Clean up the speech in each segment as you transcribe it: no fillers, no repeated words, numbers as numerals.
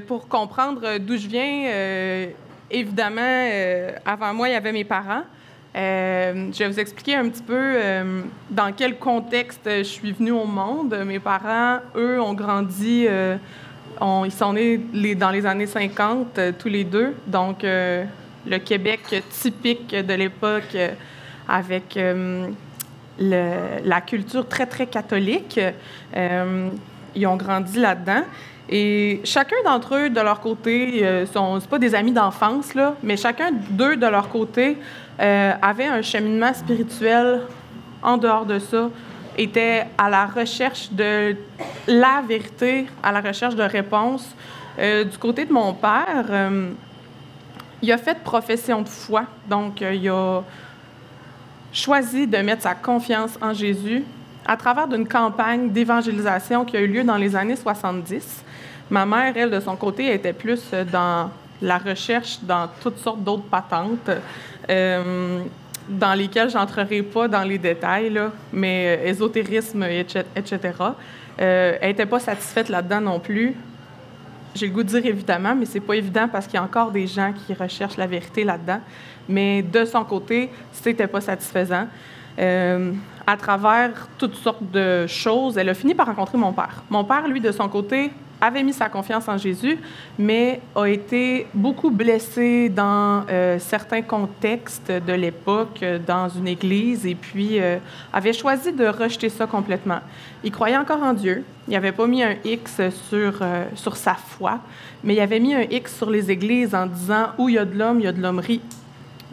Pour comprendre d'où je viens, évidemment, avant moi, il y avait mes parents. Je vais vous expliquer un petit peu dans quel contexte je suis venue au monde. Mes parents, eux, ont grandi, ils sont nés dans les années 50, tous les deux. Donc, le Québec typique de l'époque, avec la culture très, très catholique. Ils ont grandi là-dedans. Et chacun d'entre eux, de leur côté, c'est pas des amis d'enfance, là, mais chacun d'eux, de leur côté, avait un cheminement spirituel en dehors de ça, était à la recherche de la vérité, à la recherche de réponses. Du côté de mon père, il a fait profession de foi, donc il a choisi de mettre sa confiance en Jésus à travers d'une campagne d'évangélisation qui a eu lieu dans les années 70. Ma mère, elle, de son côté, était plus dans la recherche dans toutes sortes d'autres patentes, dans lesquelles je n'entrerai pas dans les détails, là, mais ésotérisme, etc. Elle n'était pas satisfaite là-dedans non plus. J'ai le goût de dire évidemment, mais c'est pas évident parce qu'il y a encore des gens qui recherchent la vérité là-dedans. Mais de son côté, c'était pas satisfaisant. À travers toutes sortes de choses, elle a fini par rencontrer mon père. Mon père, lui, de son côté, avait mis sa confiance en Jésus, mais a été beaucoup blessé dans certains contextes de l'époque, dans une église, et puis avait choisi de rejeter ça complètement. Il croyait encore en Dieu. Il n'avait pas mis un X sur sa foi, mais il avait mis un X sur les églises en disant « Où il y a de l'homme, il y a de l'hommerie ».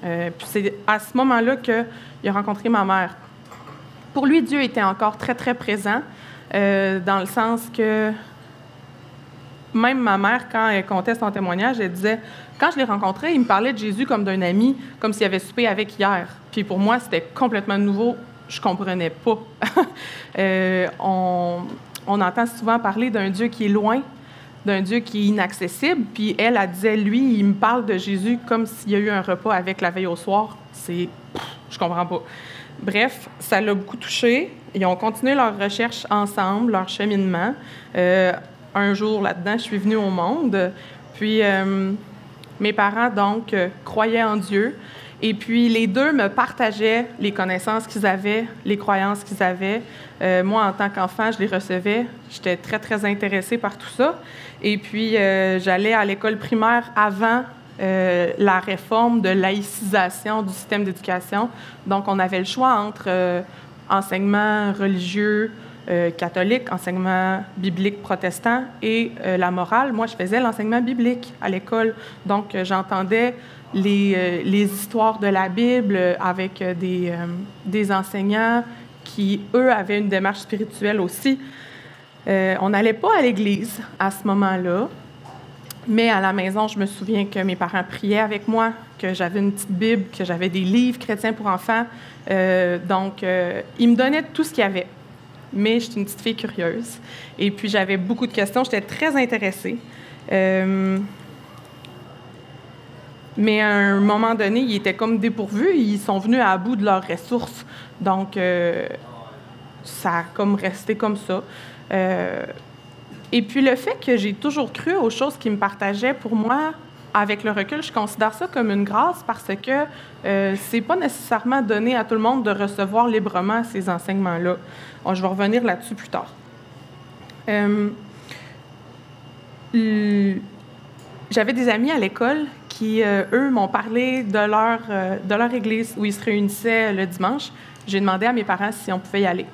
Puis c'est à ce moment-là qu'il a rencontré ma mère. Pour lui, Dieu était encore très, très présent, dans le sens que même ma mère, quand elle contait son témoignage, elle disait « Quand je l'ai rencontré, il me parlait de Jésus comme d'un ami, comme s'il avait soupé avec hier. » Puis pour moi, c'était complètement nouveau. Je comprenais pas. On entend souvent parler d'un Dieu qui est loin, d'un Dieu qui est inaccessible. Puis elle disait, lui, il me parle de Jésus comme s'il y a eu un repas avec la veille au soir. Je comprends pas. Bref, ça l'a beaucoup touché. Ils ont continué leur recherche ensemble, leur cheminement. Un jour là-dedans, je suis venue au monde. Puis mes parents, donc, croyaient en Dieu. Et puis, les deux me partageaient les connaissances qu'ils avaient, les croyances qu'ils avaient. Moi, en tant qu'enfant, je les recevais. J'étais très, très intéressée par tout ça. Et puis, j'allais à l'école primaire avant la réforme de laïcisation du système d'éducation. Donc, on avait le choix entre enseignement religieux catholique, enseignement biblique protestant et la morale. Moi, je faisais l'enseignement biblique à l'école. Donc, j'entendais les histoires de la Bible avec des enseignants qui, eux, avaient une démarche spirituelle aussi. On n'allait pas à l'église à ce moment-là, mais à la maison, je me souviens que mes parents priaient avec moi, que j'avais une petite Bible, que j'avais des livres chrétiens pour enfants. Donc, ils me donnaient tout ce qu'il y avait. Mais j'étais une petite fille curieuse. Et puis, j'avais beaucoup de questions. J'étais très intéressée. Mais à un moment donné, ils étaient comme dépourvus. Ils sont venus à bout de leurs ressources. Donc, ça a comme resté comme ça. Et puis, le fait que j'ai toujours cru aux choses qu'ils me partageaient, pour moi, avec le recul, je considère ça comme une grâce parce que c'est pas nécessairement donné à tout le monde de recevoir librement ces enseignements-là. Je vais revenir là-dessus plus tard. J'avais des amis à l'école qui, eux, m'ont parlé de leur église où ils se réunissaient le dimanche. J'ai demandé à mes parents si on pouvait y aller.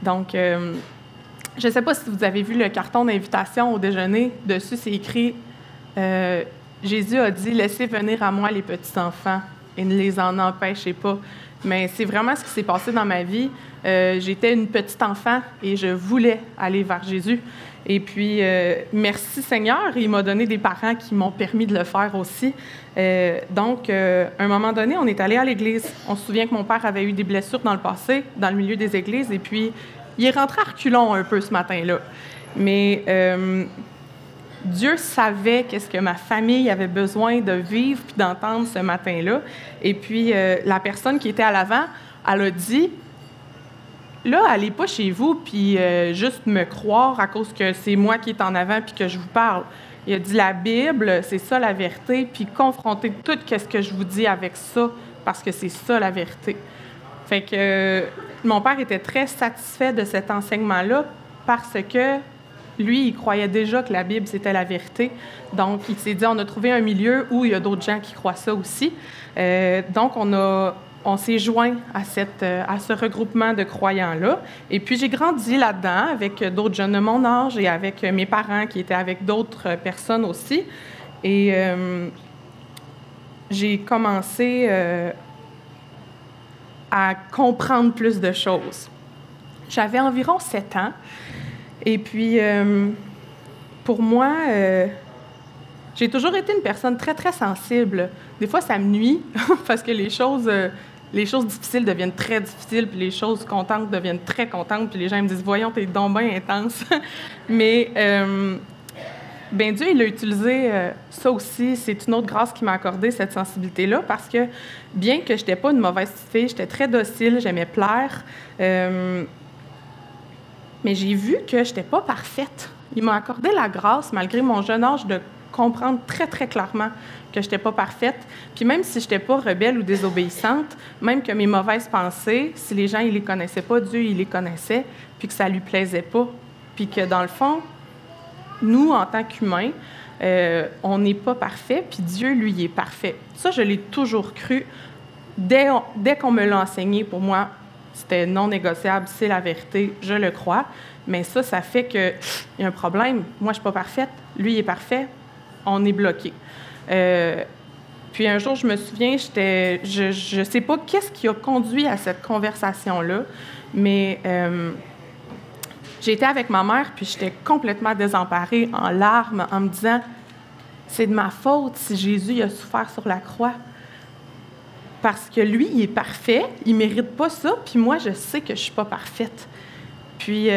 Donc, je ne sais pas si vous avez vu le carton d'invitation au déjeuner. Dessus, c'est écrit Jésus a dit « Laissez venir à moi les petits-enfants et ne les en empêchez pas ». Mais c'est vraiment ce qui s'est passé dans ma vie. J'étais une petite enfant et je voulais aller vers Jésus. Et puis, merci Seigneur, il m'a donné des parents qui m'ont permis de le faire aussi. Donc, à un moment donné, on est allé à l'église. On se souvient que mon père avait eu des blessures dans le passé, dans le milieu des églises, et puis il est rentré à reculons un peu ce matin-là. Mais Dieu savait qu'est-ce que ma famille avait besoin de vivre puis d'entendre ce matin-là. Et puis, la personne qui était à l'avant, elle a dit « Là, allez pas chez vous puis juste me croire à cause que c'est moi qui est en avant puis que je vous parle. Il a dit la Bible, c'est ça la vérité, puis confrontez tout ce que je vous dis avec ça, parce que c'est ça la vérité. Fait que mon père était très satisfait de cet enseignement-là parce que lui, il croyait déjà que la Bible, c'était la vérité. Donc, il s'est dit, on a trouvé un milieu où il y a d'autres gens qui croient ça aussi. Donc, on s'est joint à ce regroupement de croyants-là. Et puis, j'ai grandi là-dedans avec d'autres jeunes de mon âge et avec mes parents qui étaient avec d'autres personnes aussi. Et j'ai commencé à comprendre plus de choses. J'avais environ 7 ans. Et puis, pour moi, j'ai toujours été une personne très, très sensible. Des fois, ça me nuit parce que les choses difficiles deviennent très difficiles, puis les choses contentes deviennent très contentes, puis les gens me disent « Voyons, t'es donc bien intense. » Mais, bien, Dieu, il a utilisé ça aussi. C'est une autre grâce qui m'a accordé cette sensibilité-là, parce que bien que je n'étais pas une mauvaise petite fille, j'étais très docile, j'aimais plaire, mais j'ai vu que je n'étais pas parfaite. Il m'a accordé la grâce, malgré mon jeune âge, de comprendre très, très clairement que je n'étais pas parfaite. Puis même si je n'étais pas rebelle ou désobéissante, même que mes mauvaises pensées, si les gens ne les connaissaient pas, Dieu, il les connaissait, puis que ça ne lui plaisait pas. Puis que dans le fond, nous, en tant qu'humains, on n'est pas parfait, puis Dieu, lui, il est parfait. Ça, je l'ai toujours cru. Dès qu'on me l'a enseigné, pour moi, c'était non négociable, c'est la vérité, je le crois. Mais ça fait qu'il y a un problème. Moi, je ne suis pas parfaite. Lui, il est parfait. On est bloqué. Puis un jour, je me souviens, je ne sais pas qu'est-ce qui a conduit à cette conversation-là, mais j'étais avec ma mère, puis j'étais complètement désemparée, en larmes, en me disant « C'est de ma faute si Jésus a souffert sur la croix. » Parce que lui, il est parfait, il ne mérite pas ça, puis moi, je sais que je ne suis pas parfaite. Puis,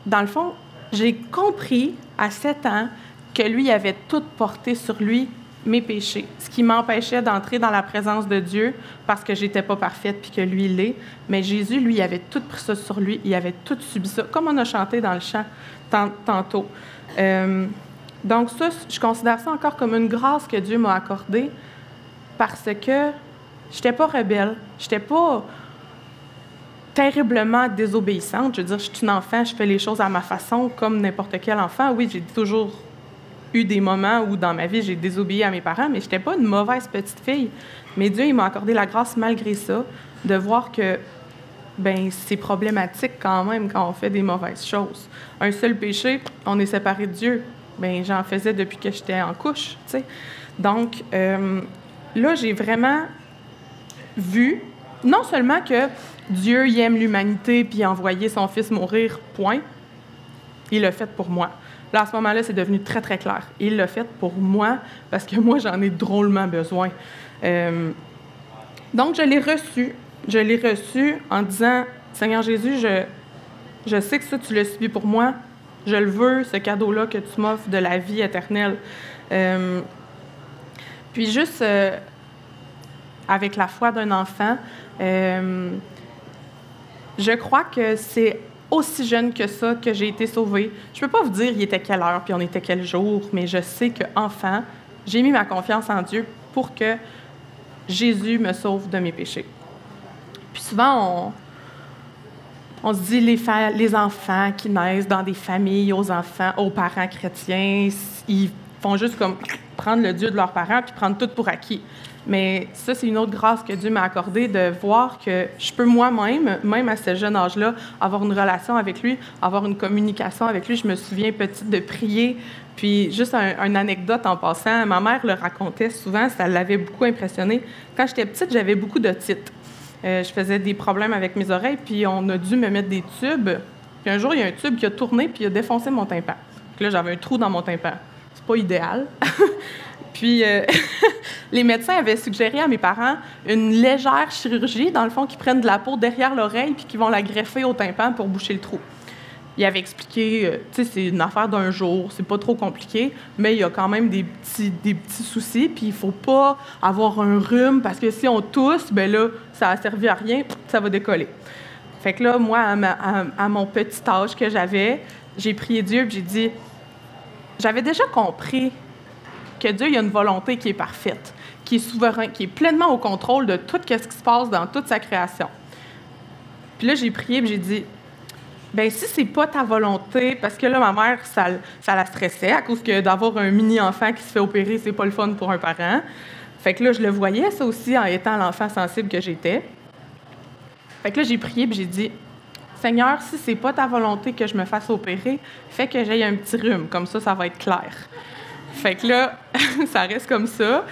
dans le fond, j'ai compris à 7 ans que lui avait tout porté sur lui, mes péchés, ce qui m'empêchait d'entrer dans la présence de Dieu parce que j'étais pas parfaite puis que lui l'est. Mais Jésus, lui, il avait tout pris ça sur lui, il avait tout subi ça, comme on a chanté dans le chant tantôt. Donc ça, je considère ça encore comme une grâce que Dieu m'a accordée parce que j'étais pas rebelle, j'étais pas terriblement désobéissante. Je veux dire, je suis une enfant, je fais les choses à ma façon comme n'importe quel enfant. Oui, j'ai toujours eu des moments où, dans ma vie, j'ai désobéi à mes parents, mais je n'étais pas une mauvaise petite fille. Mais Dieu, il m'a accordé la grâce, malgré ça, de voir que c'est problématique quand même quand on fait des mauvaises choses. Un seul péché, on est séparé de Dieu. J'en faisais depuis que j'étais en couche, tu sais. Donc, là, j'ai vraiment vu, non seulement que Dieu il aime l'humanité puis il a envoyé son Fils mourir, point, il l'a fait pour moi. Là, à ce moment-là, c'est devenu très, très clair. Il l'a fait pour moi, parce que moi, j'en ai drôlement besoin. Donc, je l'ai reçu. Je l'ai reçu en disant, « Seigneur Jésus, je sais que ça, tu l'as subi pour moi. Je le veux, ce cadeau-là que tu m'offres de la vie éternelle. » Puis juste, avec la foi d'un enfant, je crois que c'est aussi jeune que ça que j'ai été sauvée. Je ne peux pas vous dire il était quelle heure puis on était quel jour, mais je sais qu'enfant, j'ai mis ma confiance en Dieu pour que Jésus me sauve de mes péchés. Puis souvent, on se dit les enfants qui naissent dans des familles aux parents chrétiens, ils font juste comme prendre le Dieu de leurs parents puis prendre tout pour acquis. Mais ça, c'est une autre grâce que Dieu m'a accordée, de voir que je peux moi-même, même à ce jeune âge-là, avoir une relation avec lui, avoir une communication avec lui. Je me souviens, petite, de prier. Puis, juste une anecdote en passant, ma mère le racontait souvent, ça l'avait beaucoup impressionnée. Quand j'étais petite, j'avais beaucoup d'otite. Je faisais des problèmes avec mes oreilles, puis on a dû me mettre des tubes. Puis un jour, il y a un tube qui a tourné, puis il a défoncé mon tympan. Puis là, j'avais un trou dans mon tympan. C'est pas idéal. Puis, les médecins avaient suggéré à mes parents une légère chirurgie, dans le fond, qui prennent de la peau derrière l'oreille puis qui vont la greffer au tympan pour boucher le trou. Ils avaient expliqué, tu sais, c'est une affaire d'un jour, c'est pas trop compliqué, mais il y a quand même des petits soucis, puis il faut pas avoir un rhume, parce que si on tousse, là, ça a servi à rien, ça va décoller. Fait que là, moi, à mon petit âge que j'avais, j'ai prié Dieu, puis j'ai dit... j'avais déjà compris que Dieu il a une volonté qui est parfaite, qui est souverain, qui est pleinement au contrôle de tout ce qui se passe dans toute sa création. Puis là, j'ai prié et j'ai dit, bien, si c'est pas ta volonté, parce que là, ma mère, ça la stressait à cause que d'avoir un mini-enfant qui se fait opérer, c'est pas le fun pour un parent. Fait que là, je le voyais, ça aussi, en étant l'enfant sensible que j'étais. Fait que là, j'ai prié et j'ai dit, Seigneur, si c'est pas ta volonté que je me fasse opérer, fais que j'aie un petit rhume, comme ça va être clair. Fait que là, ça reste comme ça.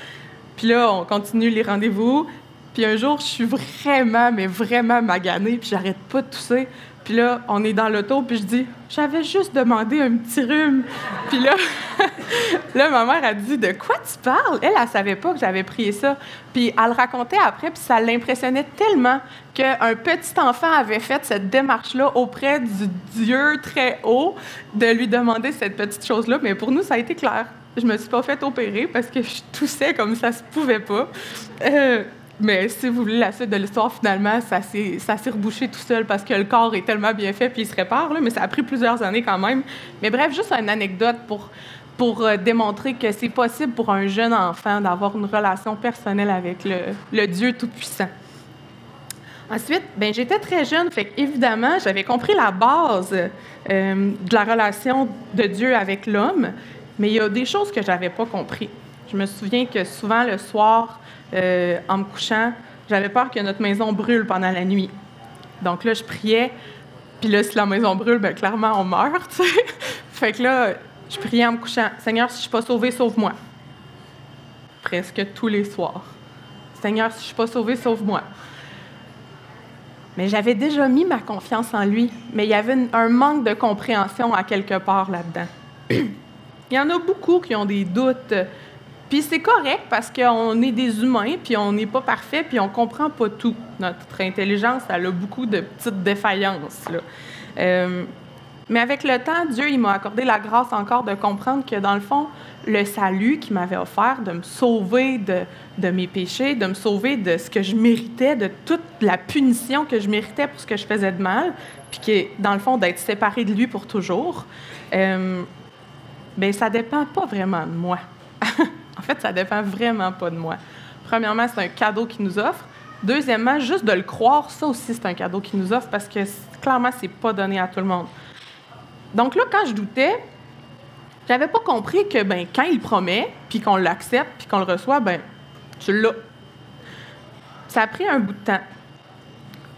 Puis là, on continue les rendez-vous. Puis un jour, je suis vraiment, mais vraiment maganée, puis j'arrête pas de tousser. Puis là, on est dans l'auto, puis je dis « J'avais juste demandé un petit rhume. » Puis là, ma mère a dit « De quoi tu parles? » Elle savait pas que j'avais prié ça. Puis elle le racontait après, puis ça l'impressionnait tellement qu'un petit enfant avait fait cette démarche-là auprès du Dieu très haut de lui demander cette petite chose-là. Mais pour nous, ça a été clair. Je me suis pas fait opérer parce que je toussais comme ça se pouvait pas. Mais si vous voulez la suite de l'histoire, finalement, ça s'est rebouché tout seul parce que le corps est tellement bien fait puis il se répare, là, mais ça a pris plusieurs années quand même. Mais bref, juste une anecdote pour démontrer que c'est possible pour un jeune enfant d'avoir une relation personnelle avec le Dieu Tout-Puissant. Ensuite, bien, j'étais très jeune, fait qu'évidemment, j'avais compris la base de la relation de Dieu avec l'homme, mais il y a des choses que je n'avais pas compris. Je me souviens que souvent, le soir, en me couchant, j'avais peur que notre maison brûle pendant la nuit. Donc là, je priais, puis là, si la maison brûle, bien, clairement, on meurt, tu sais. Fait que là, je priais en me couchant, « Seigneur, si je ne suis pas sauvée, sauve-moi. » Presque tous les soirs. « Seigneur, si je ne suis pas sauvée, sauve-moi. » Mais j'avais déjà mis ma confiance en lui, mais il y avait un manque de compréhension à quelque part là-dedans. Il y en a beaucoup qui ont des doutes. Puis c'est correct parce qu'on est des humains, puis on n'est pas parfait, puis on ne comprend pas tout. Notre intelligence, elle a beaucoup de petites défaillances, là. Mais avec le temps, Dieu il m'a accordé la grâce encore de comprendre que, dans le fond, le salut qu'il m'avait offert, de me sauver de mes péchés, de me sauver de ce que je méritais, de toute la punition que je méritais pour ce que je faisais de mal, puis que, dans le fond, d'être séparée de lui pour toujours, bien, ça ne dépend pas vraiment de moi. En fait, ça dépend vraiment pas de moi. Premièrement, c'est un cadeau qu'il nous offre. Deuxièmement, juste de le croire, ça aussi, c'est un cadeau qu'il nous offre parce que, clairement, c'est pas donné à tout le monde. Donc là, quand je doutais, j'avais pas compris que, ben, quand il promet, puis qu'on l'accepte, puis qu'on le reçoit, ben, tu l'as. Ça a pris un bout de temps.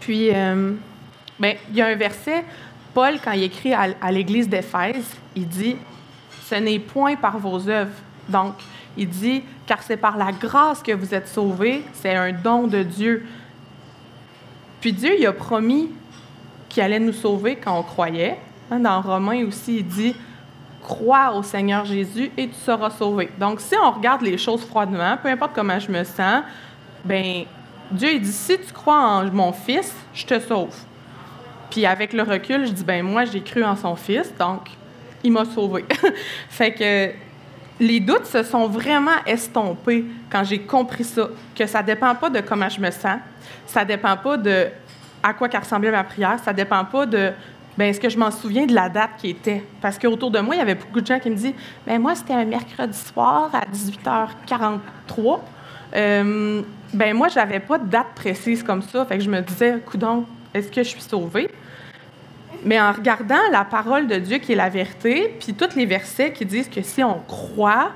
Puis, ben, il y a un verset, Paul, quand il écrit à l'Église d'Éphèse, il dit « Ce n'est point par vos œuvres. » Donc, il dit « Car c'est par la grâce que vous êtes sauvés, c'est un don de Dieu. » Puis Dieu, il a promis qu'il allait nous sauver quand on croyait. Dans Romains aussi, il dit « Crois au Seigneur Jésus et tu seras sauvé. » Donc, si on regarde les choses froidement, peu importe comment je me sens, bien, Dieu, il dit « Si tu crois en mon Fils, je te sauve. » Puis avec le recul, je dis « Ben moi, j'ai cru en son Fils, donc il m'a sauvé. » Fait que les doutes se sont vraiment estompés quand j'ai compris ça, que ça ne dépend pas de comment je me sens, ça ne dépend pas de à quoi ressemblait ma prière, ça ne dépend pas de bien, est-ce que je m'en souviens de la date qui était. Parce qu'autour de moi, il y avait beaucoup de gens qui me disaient « Bien, moi, c'était un mercredi soir à 18h43. Bien, moi, je n'avais pas de date précise comme ça, fait que je me disais « Coudonc, est-ce que je suis sauvée? » Mais en regardant la parole de Dieu qui est la vérité, puis tous les versets qui disent que si on croit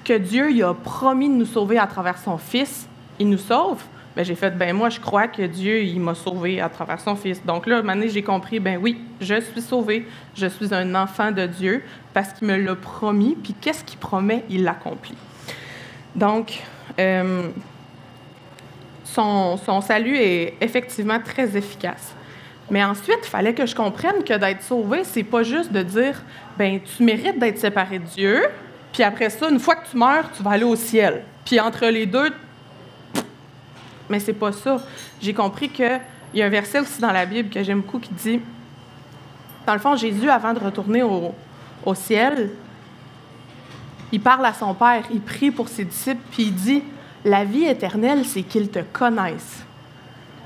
que Dieu il a promis de nous sauver à travers son Fils, il nous sauve, bien, j'ai fait, ben moi, je crois que Dieu il m'a sauvé à travers son Fils. Donc là, à un moment donné, j'ai compris, ben oui, je suis sauvée, je suis un enfant de Dieu parce qu'il me l'a promis, puis qu'est-ce qu'il promet, il l'accomplit. Donc, son salut est effectivement très efficace. Mais ensuite, il fallait que je comprenne que d'être sauvé, c'est pas juste de dire « ben tu mérites d'être séparé de Dieu, puis après ça, une fois que tu meurs, tu vas aller au ciel. Puis entre les deux, mais c'est pas ça. J'ai compris qu'il y a un verset aussi dans la Bible que j'aime beaucoup qui dit, dans le fond, Jésus, avant de retourner au ciel, il parle à son Père, il prie pour ses disciples, puis il dit « La vie éternelle, c'est qu'ils te connaissent. »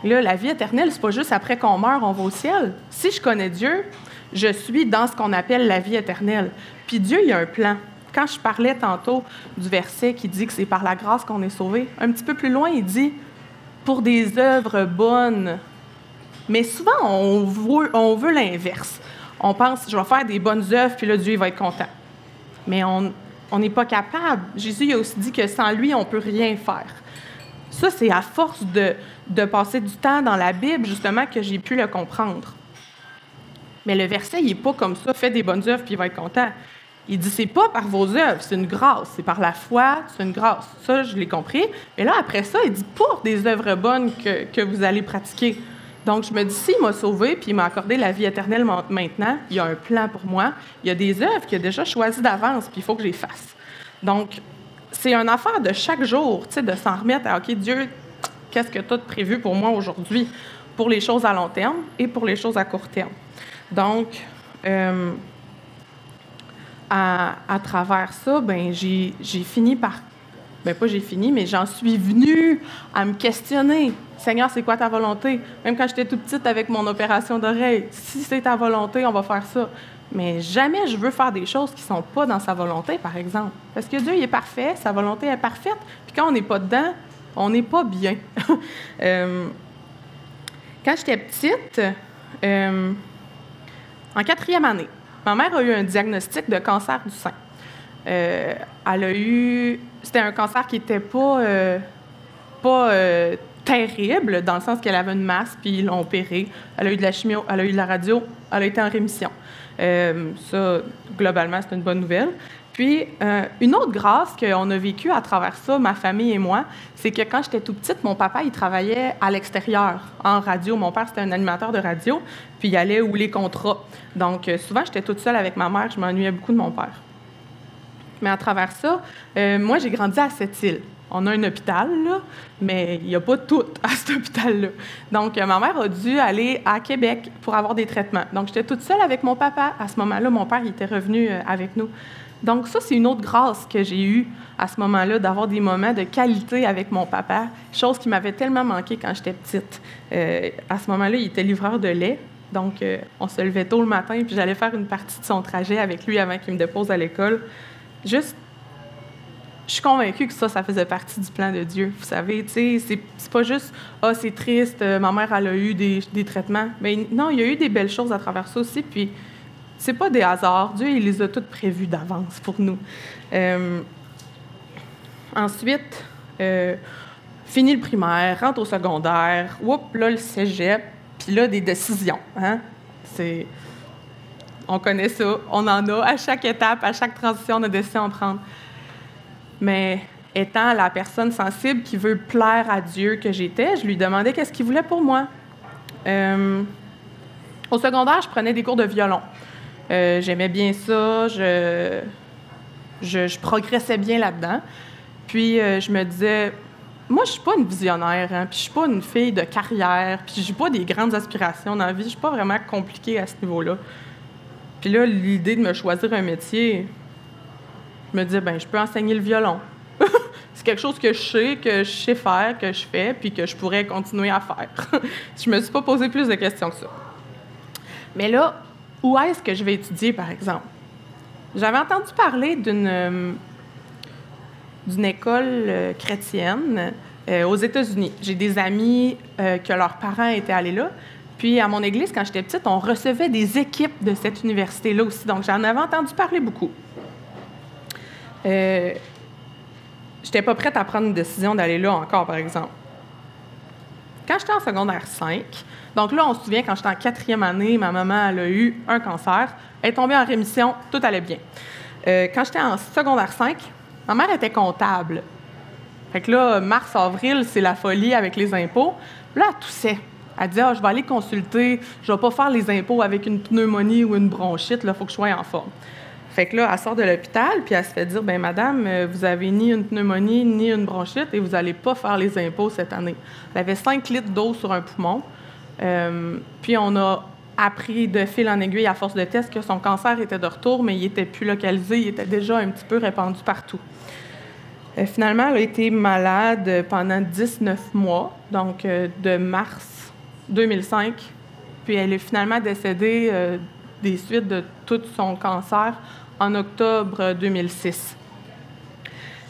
Là, la vie éternelle, c'est pas juste après qu'on meurt, on va au ciel. Si je connais Dieu, je suis dans ce qu'on appelle la vie éternelle. Puis Dieu, il a un plan. Quand je parlais tantôt du verset qui dit que c'est par la grâce qu'on est sauvé, un petit peu plus loin, il dit « pour des œuvres bonnes ». Mais souvent, on veut l'inverse. On pense « je vais faire des bonnes œuvres, puis là, Dieu il va être content ». Mais on n'est pas capable. Jésus il a aussi dit que sans lui, on ne peut rien faire. Ça, c'est à force de passer du temps dans la Bible, justement, que j'ai pu le comprendre. Mais le verset, il n'est pas comme ça, fais des bonnes œuvres, puis il va être content. Il dit, c'est pas par vos œuvres, c'est une grâce. C'est par la foi, c'est une grâce. Ça, je l'ai compris. Mais là, après ça, il dit, pour des œuvres bonnes que vous allez pratiquer. Donc, je me dis, s'il m'a sauvé, puis il m'a accordé la vie éternelle maintenant, il y a un plan pour moi. Il y a des œuvres qu'il a déjà choisies d'avance, puis il faut que je les fasse. Donc, c'est une affaire de chaque jour, tu sais, de s'en remettre à, OK, Dieu, qu'est-ce que tu as de prévu pour moi aujourd'hui, pour les choses à long terme et pour les choses à court terme. Donc, à travers ça, ben j'ai fini par... Ben pas j'ai fini, mais j'en suis venue à me questionner. Seigneur, c'est quoi ta volonté? Même quand j'étais toute petite avec mon opération d'oreille, si c'est ta volonté, on va faire ça. Mais jamais je veux faire des choses qui ne sont pas dans sa volonté, par exemple. Parce que Dieu, il est parfait, sa volonté est parfaite. Puis quand on n'est pas dedans, on n'est pas bien. Quand j'étais petite, en 4e année, ma mère a eu un diagnostic de cancer du sein. C'était un cancer qui n'était pas terrible, dans le sens qu'elle avait une masse, puis ils l'ont opérée. Elle a eu de la chimio, elle a eu de la radio, elle a été en rémission. Ça, globalement, c'est une bonne nouvelle. Puis, une autre grâce qu'on a vécue à travers ça, ma famille et moi, c'est que quand j'étais tout petite, mon papa, il travaillait à l'extérieur, en radio. Mon père, c'était un animateur de radio, puis il allait où les contrats. Donc, souvent, j'étais toute seule avec ma mère. Je m'ennuyais beaucoup de mon père. Mais à travers ça, moi, j'ai grandi à Sept-Îles. On a un hôpital, là, mais il n'y a pas tout à cet hôpital-là. Donc, ma mère a dû aller à Québec pour avoir des traitements. Donc, j'étais toute seule avec mon papa. À ce moment-là, mon père il était revenu avec nous. Donc, ça, c'est une autre grâce que j'ai eue à ce moment-là, d'avoir des moments de qualité avec mon papa, chose qui m'avait tellement manqué quand j'étais petite. À ce moment-là, il était livreur de lait. Donc, on se levait tôt le matin, puis j'allais faire une partie de son trajet avec lui avant qu'il me dépose à l'école. Juste, je suis convaincue que ça faisait partie du plan de Dieu. Vous savez, tu sais, c'est pas juste « Ah, c'est triste, ma mère, elle a eu des traitements. » Mais non, il y a eu des belles choses à travers ça aussi, puis c'est pas des hasards. Dieu, il les a toutes prévues d'avance pour nous. Ensuite, fini le primaire, rentre au secondaire, là, le cégep, puis là, des décisions. Hein? On connaît ça, on en a à chaque étape, à chaque transition, on a des décisions à prendre. Mais étant la personne sensible qui veut plaire à Dieu que j'étais, je lui demandais qu'est-ce qu'il voulait pour moi. Au secondaire, je prenais des cours de violon. J'aimais bien ça, je progressais bien là-dedans. Puis je me disais, moi, je suis pas une visionnaire, hein, puis je suis pas une fille de carrière, puis j'ai pas des grandes aspirations dans la vie, je suis pas vraiment compliquée à ce niveau-là. Puis là, l'idée de me choisir un métier, je me disais, ben je peux enseigner le violon. C'est quelque chose que je sais faire, que je fais, puis que je pourrais continuer à faire. Je me suis pas posé plus de questions que ça. Mais là, où est-ce que je vais étudier, par exemple? J'avais entendu parler d'une école chrétienne aux États-Unis. J'ai des amis que leurs parents étaient allés là. Puis, à mon église, quand j'étais petite, on recevait des équipes de cette université-là aussi. Donc, j'en avais entendu parler beaucoup. J'étais pas prête à prendre une décision d'aller là encore, par exemple. Quand j'étais en secondaire 5, donc là, on se souvient, quand j'étais en 4e année, ma maman, elle a eu un cancer. Elle est tombée en rémission, tout allait bien. Quand j'étais en secondaire 5, ma mère était comptable. Fait que là, mars, avril, c'est la folie avec les impôts. Là, elle toussait. Elle disait, je vais aller consulter, je vais pas faire les impôts avec une pneumonie ou une bronchite, il faut que je sois en forme. Fait que là, elle sort de l'hôpital, puis elle se fait dire, bien, madame, vous avez ni une pneumonie, ni une bronchite, et vous n'allez pas faire les impôts cette année. Elle avait 5 litres d'eau sur un poumon. Puis on a appris de fil en aiguille, à force de tests, que son cancer était de retour, mais il n'était plus localisé, il était déjà un petit peu répandu partout. Finalement, elle a été malade pendant 19 mois, donc de mars 2005. Puis elle est finalement décédée des suites de tout son cancer en octobre 2006.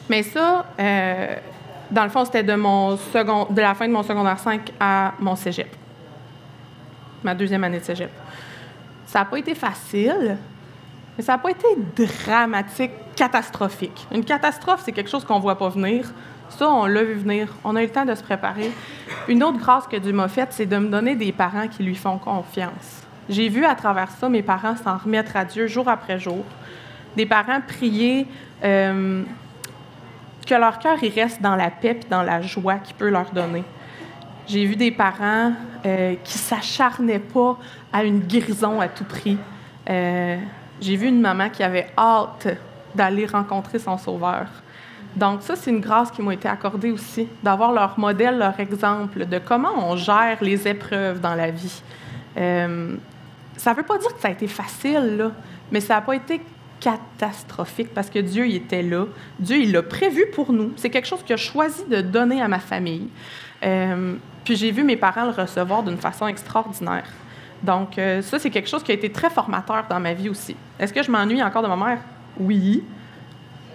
Mais ça, dans le fond, c'était de la fin de mon secondaire 5 à mon cégep, ma deuxième année de cégep. Ça n'a pas été facile, mais ça n'a pas été dramatique, catastrophique. Une catastrophe, c'est quelque chose qu'on ne voit pas venir. Ça, on l'a vu venir. On a eu le temps de se préparer. Une autre grâce que Dieu m'a faite, c'est de me donner des parents qui lui font confiance. J'ai vu à travers ça mes parents s'en remettre à Dieu jour après jour. Des parents prier que leur cœur il reste dans la paix et dans la joie qu'il peut leur donner. J'ai vu des parents qui ne s'acharnaient pas à une guérison à tout prix. J'ai vu une maman qui avait hâte d'aller rencontrer son Sauveur. Donc ça, c'est une grâce qui m'a été accordée aussi, d'avoir leur modèle, leur exemple de comment on gère les épreuves dans la vie. Ça ne veut pas dire que ça a été facile, là, mais ça n'a pas été catastrophique parce que Dieu, il était là. Dieu, il l'a prévu pour nous. C'est quelque chose qu'il a choisi de donner à ma famille. Puis j'ai vu mes parents le recevoir d'une façon extraordinaire. Donc ça, c'est quelque chose qui a été très formateur dans ma vie aussi. Est-ce que je m'ennuie encore de ma mère? Oui.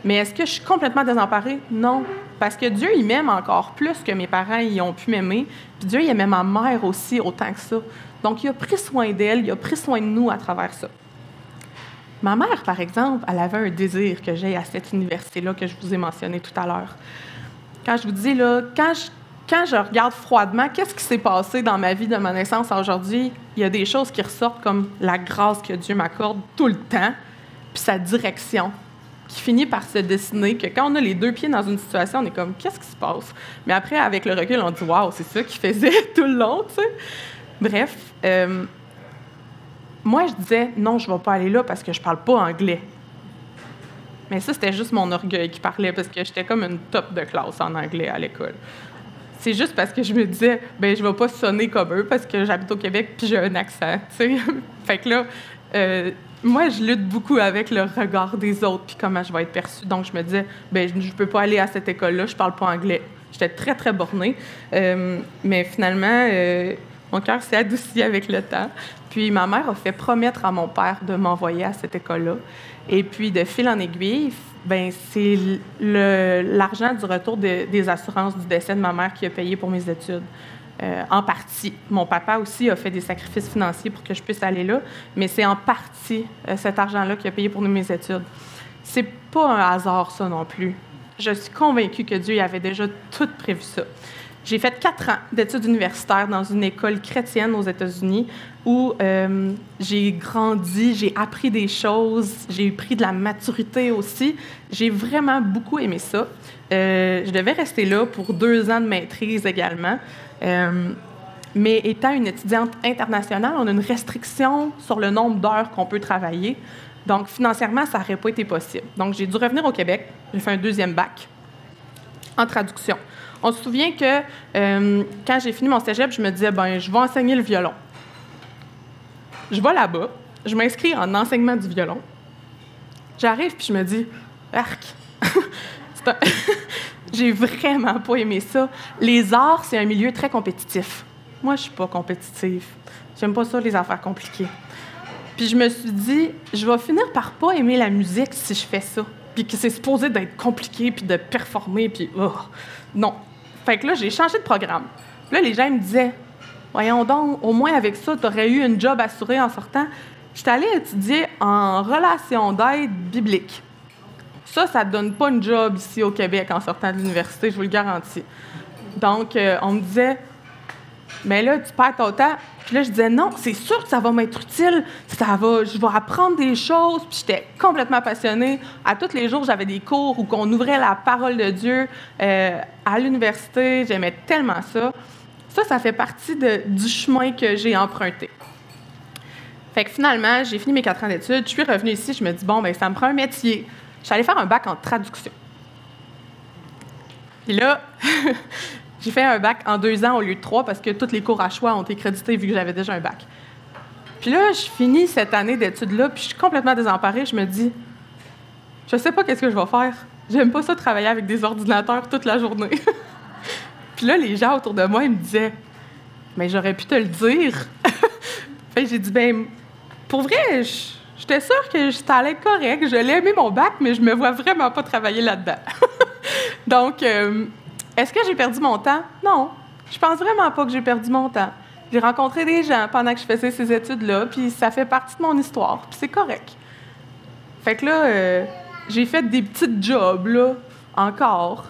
Mais est-ce que je suis complètement désemparée? Non. Parce que Dieu, il m'aime encore plus que mes parents y ont pu m'aimer. Puis Dieu, il aimait ma mère aussi autant que ça. Donc, il a pris soin d'elle, il a pris soin de nous à travers ça. Ma mère, par exemple, elle avait un désir que j'aille à cette université-là que je vous ai mentionné tout à l'heure. Quand je vous dis, là, quand je regarde froidement, qu'est-ce qui s'est passé dans ma vie de ma naissance à aujourd'hui, il y a des choses qui ressortent comme la grâce que Dieu m'accorde tout le temps, puis sa direction, qui finit par se dessiner, que quand on a les deux pieds dans une situation, on est comme, qu'est-ce qui se passe? Mais après, avec le recul, on dit, waouh, c'est ça qu'il faisait tout le long, tu sais. Bref, moi, je disais, non, je ne vais pas aller là parce que je ne parle pas anglais. Mais ça, c'était juste mon orgueil qui parlait parce que j'étais comme une top de classe en anglais à l'école. C'est juste parce que je me disais, ben je ne vais pas sonner comme eux parce que j'habite au Québec puis j'ai un accent, tu sais. Fait que là, moi, je lutte beaucoup avec le regard des autres puis comment je vais être perçue. Donc, je me disais, ben je ne peux pas aller à cette école-là, je ne parle pas anglais. J'étais très, très bornée. Mais finalement, mon cœur s'est adouci avec le temps. Puis ma mère a fait promettre à mon père de m'envoyer à cette école-là. Et puis, de fil en aiguille, ben c'est l'argent du retour des assurances du décès de ma mère qui a payé pour mes études. En partie. Mon papa aussi a fait des sacrifices financiers pour que je puisse aller là, mais c'est en partie cet argent-là qui a payé pour mes études. C'est pas un hasard, ça non plus. Je suis convaincue que Dieu avait déjà tout prévu ça. J'ai fait 4 ans d'études universitaires dans une école chrétienne aux États-Unis où j'ai grandi, j'ai appris des choses, j'ai pris de la maturité aussi. J'ai vraiment beaucoup aimé ça. Je devais rester là pour 2 ans de maîtrise également. Mais étant une étudiante internationale, on a une restriction sur le nombre d'heures qu'on peut travailler. Donc, financièrement, ça n'aurait pas été possible. Donc, j'ai dû revenir au Québec. J'ai fait un 2e bac en traduction. On se souvient que quand j'ai fini mon cégep, je me disais, ben, je vais enseigner le violon. Je vais là-bas, je m'inscris en enseignement du violon. J'arrive puis je me dis, arc, j'ai vraiment pas aimé ça. Les arts, c'est un milieu très compétitif. Moi, je suis pas compétitive. J'aime pas ça, les affaires compliquées. Puis je me suis dit, je vais finir par pas aimer la musique si je fais ça. Puis que c'est supposé d'être compliqué, puis de performer, puis non. Fait que là, j'ai changé de programme. Puis là, les gens me disaient, voyons donc, au moins avec ça, tu aurais eu une job assurée en sortant. J'étais allée étudier en relation d'aide biblique. Ça ne donne pas une job ici au Québec en sortant de l'université, je vous le garantis. Donc, on me disait, mais là, tu perds ton temps. Puis là, je disais, non, c'est sûr que ça va m'être utile. Je vais apprendre des choses. Puis j'étais complètement passionnée. À tous les jours, j'avais des cours où on ouvrait la parole de Dieu à l'université. J'aimais tellement ça. Ça fait partie du chemin que j'ai emprunté. Fait que finalement, j'ai fini mes 4 ans d'études. Je suis revenue ici. Je me dis, bon, bien, ça me prend un métier. Je suis allée faire un bac en traduction. Puis là, j'ai fait un bac en 2 ans au lieu de 3 parce que tous les cours à choix ont été crédités vu que j'avais déjà un bac. Puis là, je finis cette année d'études-là, puis je suis complètement désemparée. Je me dis, je sais pas qu'est-ce que je vais faire. J'aime pas ça travailler avec des ordinateurs toute la journée. Puis là, les gens autour de moi, ils me disaient, mais j'aurais pu te le dire. Fait que j'ai dit, ben, pour vrai, j'étais sûre que ça allait être correct. Je l'ai aimé mon bac, mais je me vois vraiment pas travailler là-dedans. Donc, est-ce que j'ai perdu mon temps? Non. Je pense vraiment pas que j'ai perdu mon temps. J'ai rencontré des gens pendant que je faisais ces études-là, puis ça fait partie de mon histoire, puis c'est correct. Fait que là, j'ai fait des petits jobs, là, encore.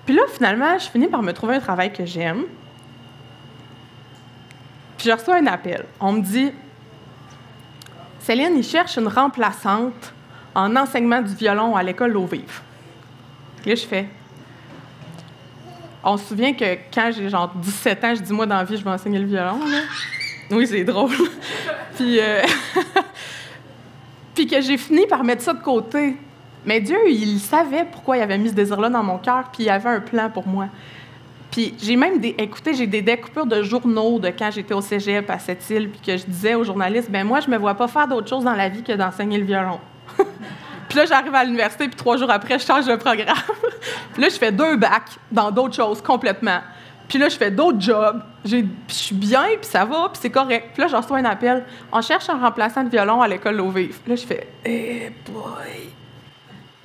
Puis là, finalement, je finis par me trouver un travail que j'aime. Puis je reçois un appel. On me dit, Céline, il cherche une remplaçante en enseignement du violon à l'école L'Eau-Vive. Là, je fais. On se souvient que quand j'ai genre 17 ans, je dis, moi, dans la vie, je vais enseigner le violon. Là. Oui, c'est drôle. Puis, puis que j'ai fini par mettre ça de côté. Mais Dieu, il savait pourquoi il avait mis ce désir-là dans mon cœur, puis il avait un plan pour moi. Puis j'ai même j'ai des découpures de journaux de quand j'étais au cégep à Sept-Îles, puis que je disais aux journalistes, ben moi, je me vois pas faire d'autre chose dans la vie que d'enseigner le violon. Puis là, j'arrive à l'université, puis 3 jours après, je change de programme. Puis là, je fais 2 bacs dans d'autres choses complètement. Puis là, je fais d'autres jobs. Puis je suis bien, puis ça va, puis c'est correct. Puis là, je reçois un appel. On cherche un remplaçant de violon à l'école L'Eau-Vive. Là, je fais « Eh boy! »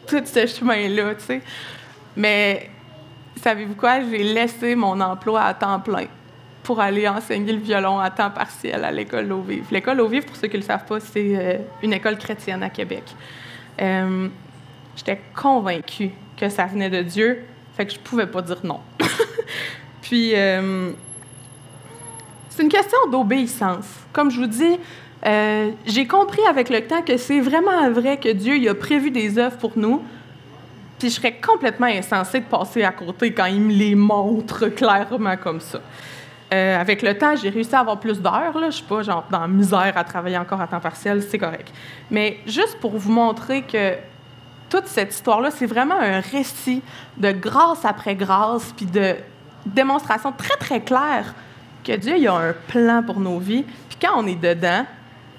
Tout ce chemin-là, tu sais. Mais savez-vous quoi? J'ai laissé mon emploi à temps plein pour aller enseigner le violon à temps partiel à l'école L'Eau-Vive. L'école L'Eau-Vive, pour ceux qui ne le savent pas, c'est une école chrétienne à Québec. J'étais convaincue que ça venait de Dieu, fait que je pouvais pas dire non. Puis, c'est une question d'obéissance. Comme je vous dis, j'ai compris avec le temps que c'est vraiment vrai que Dieu il a prévu des œuvres pour nous, puis je serais complètement insensée de passer à côté quand il me les montre clairement comme ça. Avec le temps, j'ai réussi à avoir plus d'heures. Je ne suis pas genre dans la misère à travailler encore à temps partiel, c'est correct. Mais juste pour vous montrer que toute cette histoire-là, c'est vraiment un récit de grâce après grâce, puis de démonstration très, très claire que Dieu il a un plan pour nos vies. Puis quand on est dedans,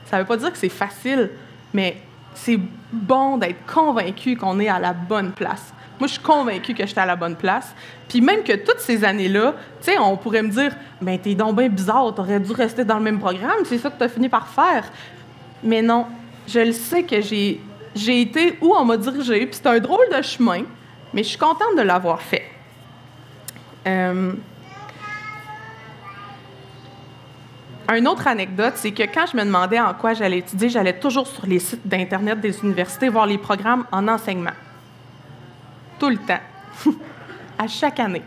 ça ne veut pas dire que c'est facile, mais c'est bon d'être convaincu qu'on est à la bonne place. Moi, je suis convaincue que j'étais à la bonne place. Puis même que toutes ces années-là, tu sais, on pourrait me dire « Ben, t'es donc bien bizarre, t'aurais dû rester dans le même programme, c'est ça que t'as fini par faire. » Mais non, je le sais que j'ai été où on m'a dirigée, puis c'est un drôle de chemin, mais je suis contente de l'avoir fait. Une autre anecdote, c'est que quand je me demandais en quoi j'allais étudier, j'allais toujours sur les sites d'Internet des universités voir les programmes en enseignement. Tout le temps. À chaque année.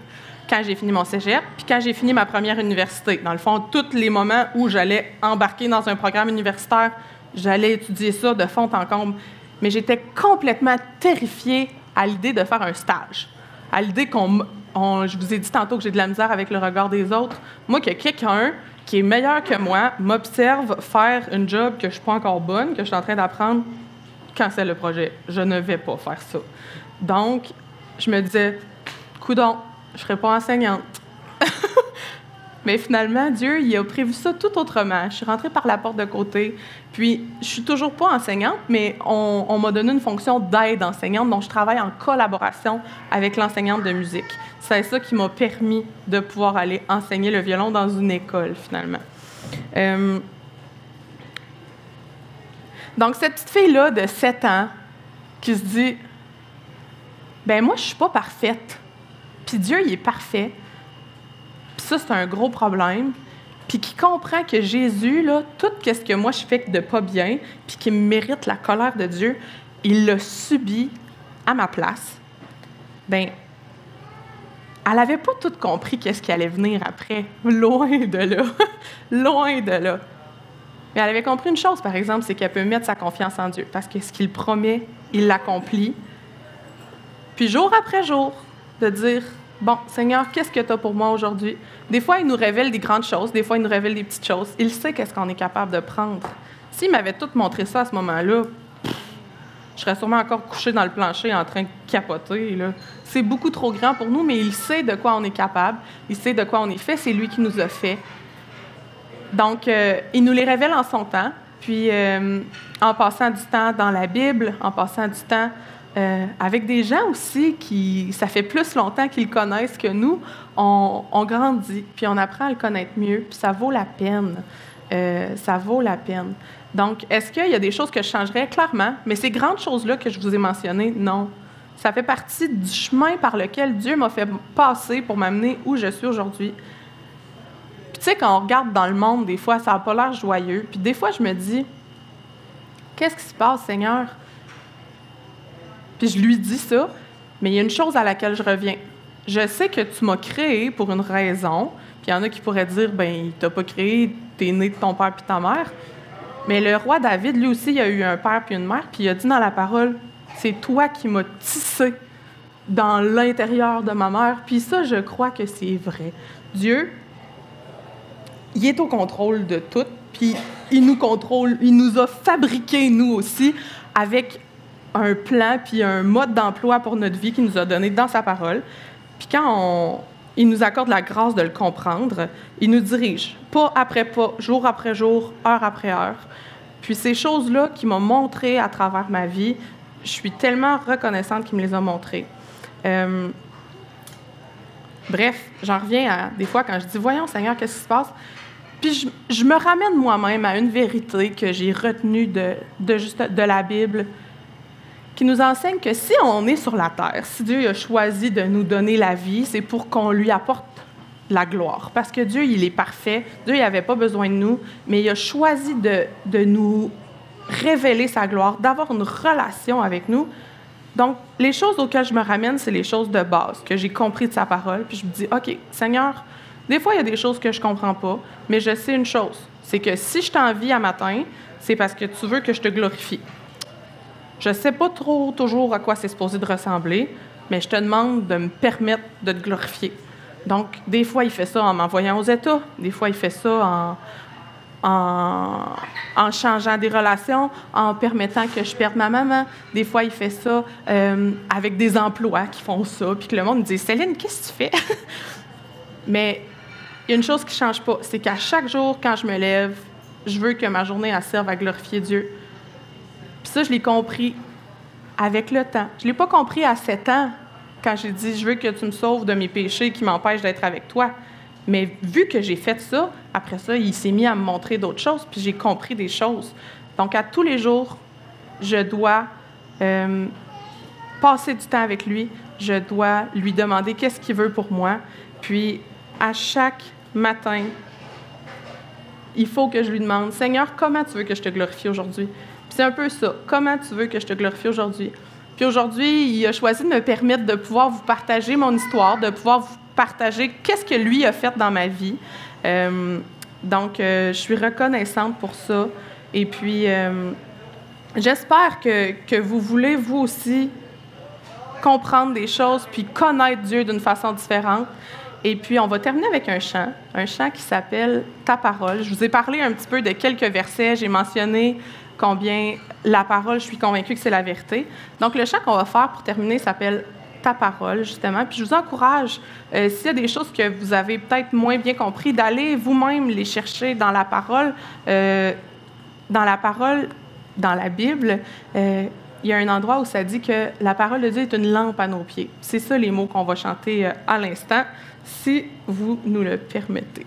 Quand j'ai fini mon cégep, puis quand j'ai fini ma première université. Dans le fond, tous les moments où j'allais embarquer dans un programme universitaire, j'allais étudier ça de fond en comble. Mais j'étais complètement terrifiée à l'idée de faire un stage. À l'idée je vous ai dit tantôt que j'ai de la misère avec le regard des autres. Moi, que quelqu'un qui est meilleur que moi m'observe faire une job que je ne suis pas encore bonne, que je suis en train d'apprendre, cancelle le projet. Je ne vais pas faire ça. Donc, je me disais, coudonc, je ne serai pas enseignante. Mais finalement, Dieu, il a prévu ça tout autrement. Je suis rentrée par la porte de côté. Puis, je ne suis toujours pas enseignante, mais on m'a donné une fonction d'aide enseignante, donc je travaille en collaboration avec l'enseignante de musique. C'est ça qui m'a permis de pouvoir aller enseigner le violon dans une école, finalement. Donc, cette petite fille-là de 7 ans qui se dit « Ben moi, je ne suis pas parfaite. Puis Dieu, il est parfait. » Puis ça, c'est un gros problème. Puis qui comprend que Jésus, là, tout ce que moi je fais de pas bien, puis qui mérite la colère de Dieu, il l'a subi à ma place. Bien, elle n'avait pas tout compris qu'est-ce qui allait venir après. Loin de là. Loin de là. Mais elle avait compris une chose, par exemple, c'est qu'elle peut mettre sa confiance en Dieu. Parce que ce qu'il promet, il l'accomplit. Puis jour après jour, de dire « Bon, Seigneur, qu'est-ce que tu as pour moi aujourd'hui? » Des fois, il nous révèle des grandes choses, des fois, il nous révèle des petites choses. Il sait qu'est-ce qu'on est capable de prendre. S'il m'avait tout montré ça à ce moment-là, je serais sûrement encore couchée dans le plancher en train de capoter. Là. C'est beaucoup trop grand pour nous, mais il sait de quoi on est capable. Il sait de quoi on est fait. C'est lui qui nous a fait. Donc, il nous les révèle en son temps. Puis, en passant du temps dans la Bible, en passant du temps avec des gens aussi qui, ça fait plus longtemps qu'ils le connaissent que nous, on grandit, puis on apprend à le connaître mieux, puis ça vaut la peine. Ça vaut la peine. Donc, est-ce qu'il y a des choses que je changerais? Clairement, mais ces grandes choses-là que je vous ai mentionnées, non. Ça fait partie du chemin par lequel Dieu m'a fait passer pour m'amener où je suis aujourd'hui. Puis tu sais, quand on regarde dans le monde, des fois, ça n'a pas l'air joyeux. Puis des fois, je me dis, qu'est-ce qui se passe, Seigneur? Puis je lui dis ça, mais il y a une chose à laquelle je reviens. Je sais que tu m'as créé pour une raison. Puis il y en a qui pourraient dire, ben il t'a pas créé, t'es né de ton père puis ta mère. Mais le roi David, lui aussi, il a eu un père puis une mère, puis il a dit dans la parole, c'est toi qui m'as tissé dans l'intérieur de ma mère. Puis ça, je crois que c'est vrai. Dieu, il est au contrôle de tout, puis il nous contrôle, il nous a fabriqués, nous aussi, avec un plan puis un mode d'emploi pour notre vie qu'il nous a donné dans sa parole. Puis quand il nous accorde la grâce de le comprendre, il nous dirige, pas après pas, jour après jour, heure après heure. Puis ces choses-là qu'il m'a montrées à travers ma vie, je suis tellement reconnaissante qu'il me les a montrées. Bref, j'en reviens à des fois quand je dis « Voyons, Seigneur, qu'est-ce qui se passe? » Puis je me ramène moi-même à une vérité que j'ai retenue de la Bible, qui nous enseigne que si on est sur la terre, si Dieu a choisi de nous donner la vie, c'est pour qu'on lui apporte la gloire. Parce que Dieu, il est parfait. Dieu, il n'avait pas besoin de nous, mais il a choisi de nous révéler sa gloire, d'avoir une relation avec nous. Donc, les choses auxquelles je me ramène, c'est les choses de base que j'ai compris de sa parole. Puis je me dis, OK, Seigneur, des fois, il y a des choses que je ne comprends pas, mais je sais une chose, c'est que si je t'envie à matin, c'est parce que tu veux que je te glorifie. Je ne sais pas trop toujours à quoi c'est supposé de ressembler, mais je te demande de me permettre de te glorifier. Donc, des fois, il fait ça en m'envoyant aux États. Des fois, il fait ça en changeant des relations, en permettant que je perde ma maman. Des fois, il fait ça avec des emplois qui font ça, puis que le monde me dit « Céline, qu'est-ce que tu fais? » Mais il y a une chose qui ne change pas, c'est qu'à chaque jour, quand je me lève, je veux que ma journée elle serve à glorifier Dieu. Puis ça, je l'ai compris avec le temps. Je ne l'ai pas compris à 7 ans, quand j'ai dit « Je veux que tu me sauves de mes péchés qui m'empêchent d'être avec toi. » Mais vu que j'ai fait ça, après ça, il s'est mis à me montrer d'autres choses, puis j'ai compris des choses. Donc, à tous les jours, je dois passer du temps avec lui. Je dois lui demander qu'est-ce qu'il veut pour moi. Puis, à chaque matin, il faut que je lui demande « Seigneur, comment tu veux que je te glorifie aujourd'hui? » C'est un peu ça. Comment tu veux que je te glorifie aujourd'hui? Puis aujourd'hui, il a choisi de me permettre de pouvoir vous partager mon histoire, de pouvoir vous partager qu'est-ce que lui a fait dans ma vie. Donc, je suis reconnaissante pour ça. Et puis, j'espère que vous voulez, vous aussi, comprendre des choses puis connaître Dieu d'une façon différente. Et puis, on va terminer avec un chant qui s'appelle « Ta parole ». Je vous ai parlé un petit peu de quelques versets. J'ai mentionné combien la parole, je suis convaincue que c'est la vérité. Donc, le chant qu'on va faire pour terminer s'appelle « Ta parole », justement. Puis, je vous encourage, s'il y a des choses que vous avez peut-être moins bien compris, d'aller vous-même les chercher dans la parole, dans la Bible. Il y a un endroit où ça dit que la parole de Dieu est une lampe à nos pieds. C'est ça les mots qu'on va chanter à l'instant, si vous nous le permettez.